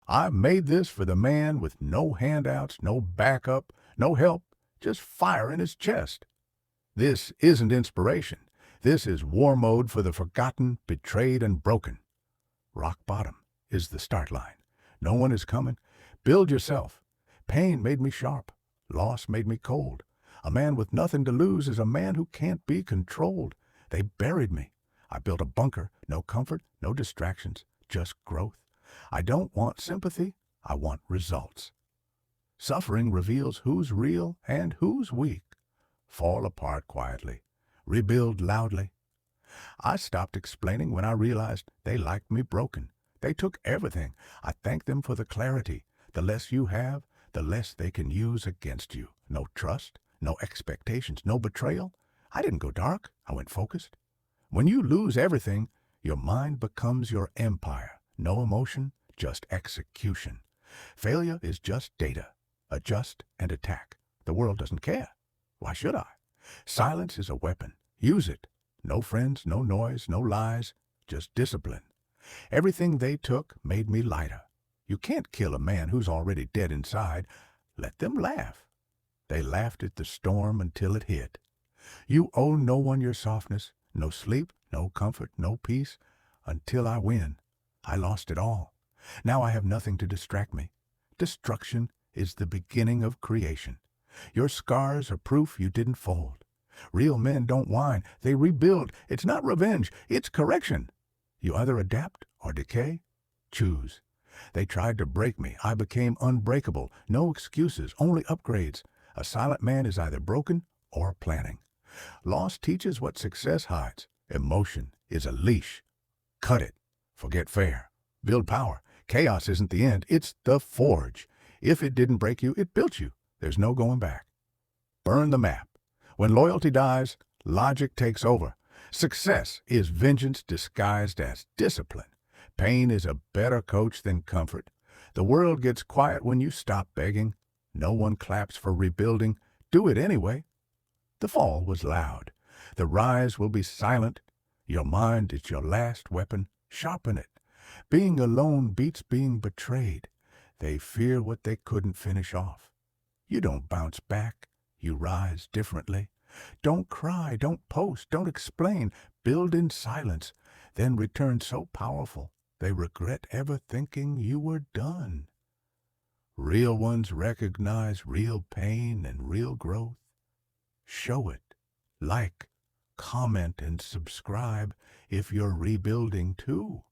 I made this for the man with no handouts, no backup, no help, just fire in his chest. This isn't inspiration. This is war mode for the forgotten, betrayed, and broken. Rock bottom is the start line. No one is coming. Build yourself. Pain made me sharp. Loss made me cold. A man with nothing to lose is a man who can't be controlled. They buried me. I built a bunker. No comfort, no distractions, just growth. I don't want sympathy. I want results. Suffering reveals who's real and who's weak. Fall apart quietly. Rebuild loudly. I stopped explaining when I realized they liked me broken. They took everything. I thank them for the clarity. The less you have, the less they can use against you. No trust, no expectations, no betrayal. I didn't go dark. I went focused. When you lose everything, your mind becomes your empire. No emotion, just execution. Failure is just data. Adjust and attack. The world doesn't care. Why should I? Silence is a weapon. Use it. No friends, no noise, no lies, just discipline. Everything they took made me lighter. You can't kill a man who's already dead inside. Let them laugh. They laughed at the storm until it hit. You owe no one your softness, no sleep, no comfort, no peace, until I win. I lost it all. Now I have nothing to distract me. Destruction is the beginning of creation. Your scars are proof you didn't fold. Real men don't whine, they rebuild. It's not revenge, it's correction. You either adapt or decay. Choose. They tried to break me. I became unbreakable. No excuses, only upgrades. A silent man is either broken or planning. Loss teaches what success hides. Emotion is a leash. Cut it. Forget fair. Build power. Chaos isn't the end, it's the forge. If it didn't break you, it built you. There's no going back. Burn the map. When loyalty dies, logic takes over. Success is vengeance disguised as discipline. Pain is a better coach than comfort. The world gets quiet when you stop begging. No one claps for rebuilding. Do it anyway. The fall was loud. The rise will be silent. Your mind is your last weapon. Sharpen it. Being alone beats being betrayed. They fear what they couldn't finish off. You don't bounce back. You rise differently. Don't cry, don't post, don't explain. Build in silence, then return so powerful they regret ever thinking you were done. Real ones recognize real pain and real growth. Show it. Like, comment, and subscribe if you're rebuilding too.